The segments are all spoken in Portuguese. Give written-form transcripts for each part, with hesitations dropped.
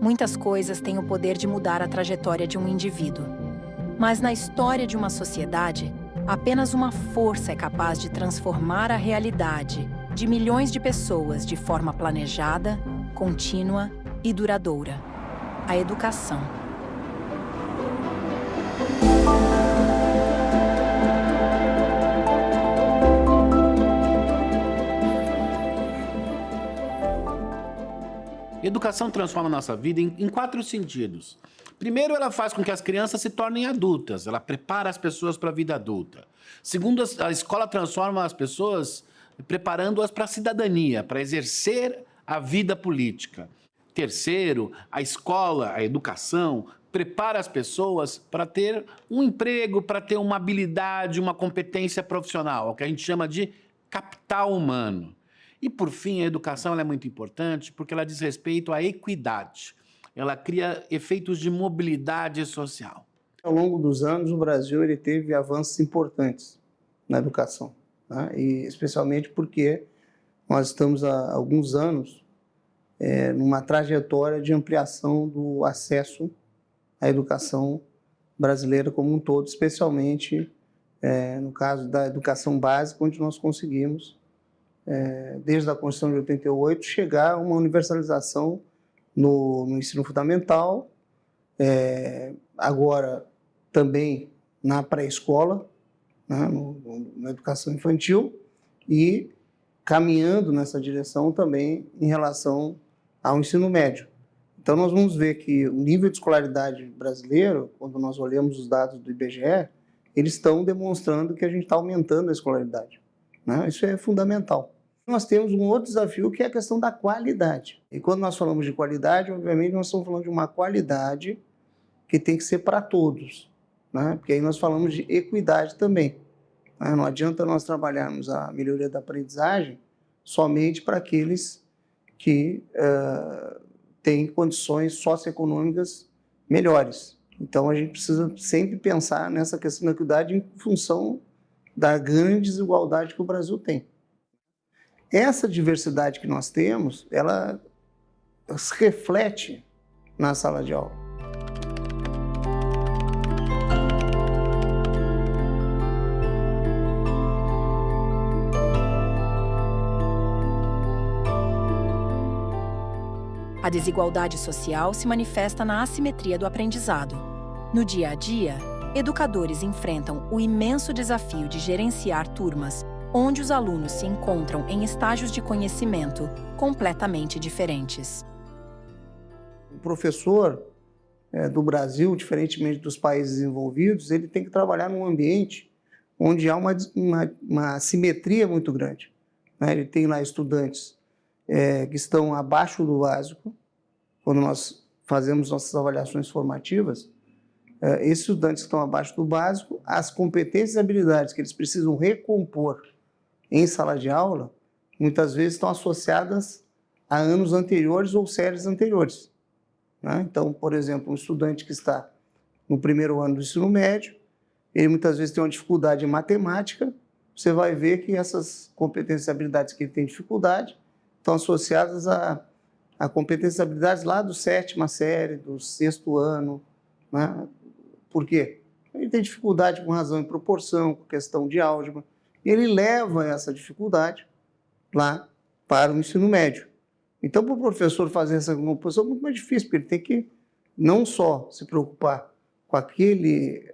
Muitas coisas têm o poder de mudar a trajetória de um indivíduo. Mas na história de uma sociedade, apenas uma força é capaz de transformar a realidade de milhões de pessoas de forma planejada, contínua e duradoura: a educação. Educação transforma a nossa vida em quatro sentidos. Primeiro, ela faz com que as crianças se tornem adultas, ela prepara as pessoas para a vida adulta. Segundo, a escola transforma as pessoas preparando-as para a cidadania, para exercer a vida política. Terceiro, a escola, a educação, prepara as pessoas para ter um emprego, para ter uma habilidade, uma competência profissional, o que a gente chama de capital humano. E, por fim, a educação ela é muito importante porque ela diz respeito à equidade. Ela cria efeitos de mobilidade social. Ao longo dos anos, o Brasil ele teve avanços importantes na educação, né? E especialmente porque nós estamos há alguns anos numa trajetória de ampliação do acesso à educação brasileira como um todo, especialmente no caso da educação básica, onde nós conseguimos desde a Constituição de 88, chegar a uma universalização no ensino fundamental, agora também na pré-escola, né, na educação infantil, e caminhando nessa direção também em relação ao ensino médio. Então nós vamos ver que o nível de escolaridade brasileiro, quando nós olhamos os dados do IBGE, eles estão demonstrando que a gente está aumentando a escolaridade, né? Isso é fundamental. Nós temos um outro desafio que é a questão da qualidade. E quando nós falamos de qualidade, obviamente nós estamos falando de uma qualidade que tem que ser para todos, né? Porque aí nós falamos de equidade também, né? Não adianta nós trabalharmos a melhoria da aprendizagem somente para aqueles que têm condições socioeconômicas melhores. Então a gente precisa sempre pensar nessa questão da equidade em função da grande desigualdade que o Brasil tem. Essa diversidade que nós temos, ela se reflete na sala de aula. A desigualdade social se manifesta na assimetria do aprendizado. No dia a dia, educadores enfrentam o imenso desafio de gerenciar turmas onde os alunos se encontram em estágios de conhecimento completamente diferentes. O professor do Brasil, diferentemente dos países desenvolvidos, ele tem que trabalhar num ambiente onde há uma simetria muito grande, né? Ele tem lá estudantes que estão abaixo do básico. Quando nós fazemos nossas avaliações formativas, esses estudantes que estão abaixo do básico, as competências e habilidades que eles precisam recompor em sala de aula, muitas vezes estão associadas a anos anteriores ou séries anteriores, né? Então, por exemplo, um estudante que está no primeiro ano do ensino médio, ele muitas vezes tem uma dificuldade em matemática, você vai ver que essas competências e habilidades que ele tem dificuldade estão associadas a competências e habilidades lá do sétima série, do sexto ano, né? Por quê? Ele tem dificuldade com razão e proporção, com questão de álgebra, e ele leva essa dificuldade lá para o ensino médio. Então, para o professor fazer essa composição é muito mais difícil, porque ele tem que não só se preocupar com aquele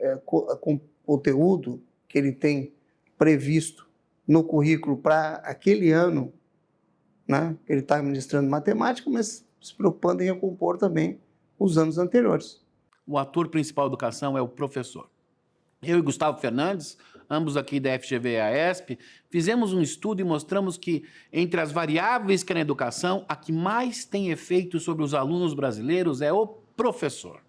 conteúdo que ele tem previsto no currículo para aquele ano, né, que ele está ministrando matemática, mas se preocupando em recompor também os anos anteriores. O ator principal da educação é o professor. Eu e Gustavo Fernandes, ambos aqui da FGV e AESP, fizemos um estudo e mostramos que, entre as variáveis que há na educação, a que mais tem efeito sobre os alunos brasileiros é o professor.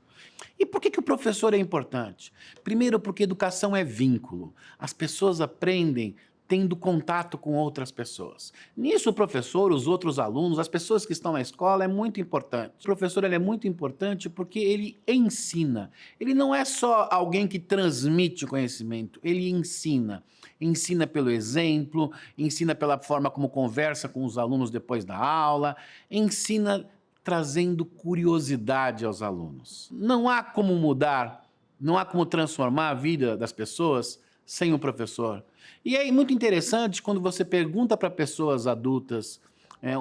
E por que o professor é importante? Primeiro, porque educação é vínculo. As pessoas aprendem tendo contato com outras pessoas. Nisso, o professor, os outros alunos, as pessoas que estão na escola, é muito importante. O professor ele é muito importante porque ele ensina. Ele não é só alguém que transmite conhecimento, ele ensina. Ensina pelo exemplo, ensina pela forma como conversa com os alunos depois da aula, ensina trazendo curiosidade aos alunos. Não há como mudar, não há como transformar a vida das pessoas sem o professor. E é muito interessante quando você pergunta para pessoas adultas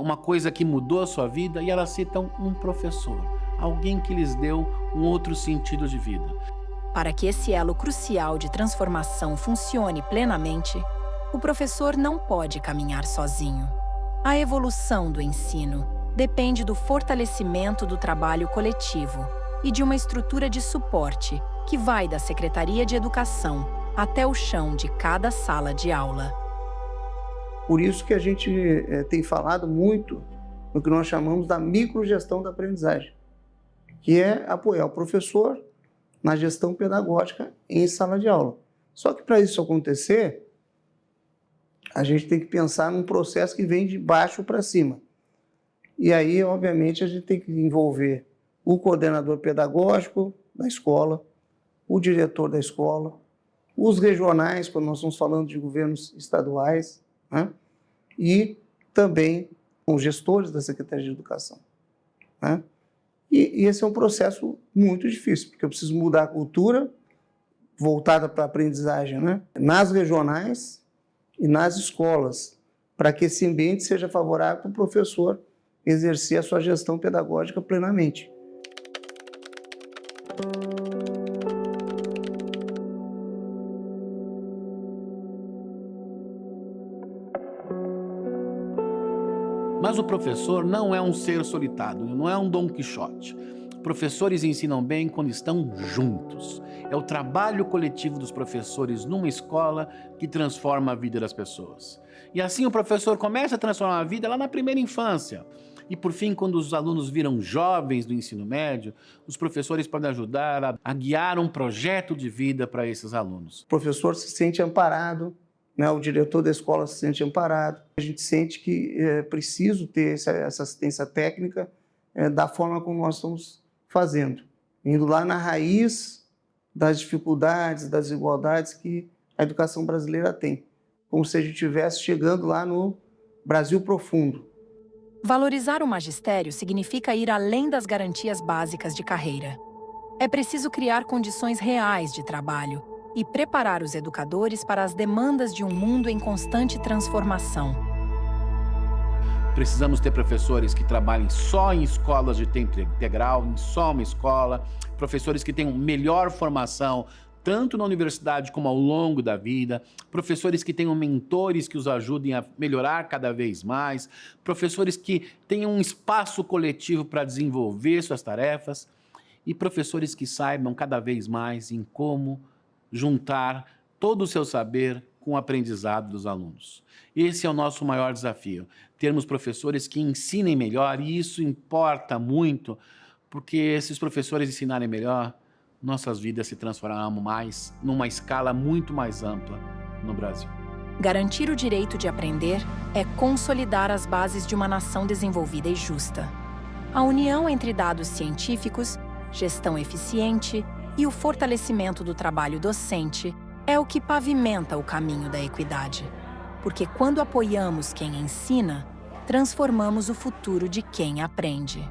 uma coisa que mudou a sua vida e elas citam um professor, alguém que lhes deu um outro sentido de vida. Para que esse elo crucial de transformação funcione plenamente, o professor não pode caminhar sozinho. A evolução do ensino depende do fortalecimento do trabalho coletivo e de uma estrutura de suporte que vai da Secretaria de Educação até o chão de cada sala de aula. Por isso que a gente tem falado muito no que nós chamamos da microgestão da aprendizagem, que é apoiar o professor na gestão pedagógica em sala de aula. Só que para isso acontecer, a gente tem que pensar num processo que vem de baixo para cima. E aí, obviamente, a gente tem que envolver o coordenador pedagógico da escola, o diretor da escola, os regionais, quando nós estamos falando de governos estaduais, né? E também os gestores da Secretaria de Educação, né? E esse é um processo muito difícil, porque eu preciso mudar a cultura voltada para a aprendizagem, né? Nas regionais e nas escolas, para que esse ambiente seja favorável para o professor exercer a sua gestão pedagógica plenamente. Mas o professor não é um ser solitário, não é um Dom Quixote. Professores ensinam bem quando estão juntos. É o trabalho coletivo dos professores numa escola que transforma a vida das pessoas. E assim o professor começa a transformar a vida lá na primeira infância. E por fim, quando os alunos viram jovens do ensino médio, os professores podem ajudar a guiar um projeto de vida para esses alunos. O professor se sente amparado, né? O diretor da escola se sente amparado. A gente sente que é preciso ter essa assistência técnica da forma como nós estamos fazendo, indo lá na raiz das dificuldades, das desigualdades que a educação brasileira tem, como se a gente estivesse chegando lá no Brasil profundo. Valorizar o magistério significa ir além das garantias básicas de carreira. É preciso criar condições reais de trabalho e preparar os educadores para as demandas de um mundo em constante transformação. Precisamos ter professores que trabalhem só em escolas de tempo integral, em só uma escola, professores que tenham melhor formação, tanto na universidade como ao longo da vida, professores que tenham mentores que os ajudem a melhorar cada vez mais, professores que tenham um espaço coletivo para desenvolver suas tarefas e professores que saibam cada vez mais em como juntar todo o seu saber com o aprendizado dos alunos. Esse é o nosso maior desafio, termos professores que ensinem melhor, e isso importa muito, porque se os professores ensinarem melhor, nossas vidas se transformarão mais numa escala muito mais ampla no Brasil. Garantir o direito de aprender é consolidar as bases de uma nação desenvolvida e justa. A união entre dados científicos, gestão eficiente e o fortalecimento do trabalho docente é o que pavimenta o caminho da equidade. Porque quando apoiamos quem ensina, transformamos o futuro de quem aprende.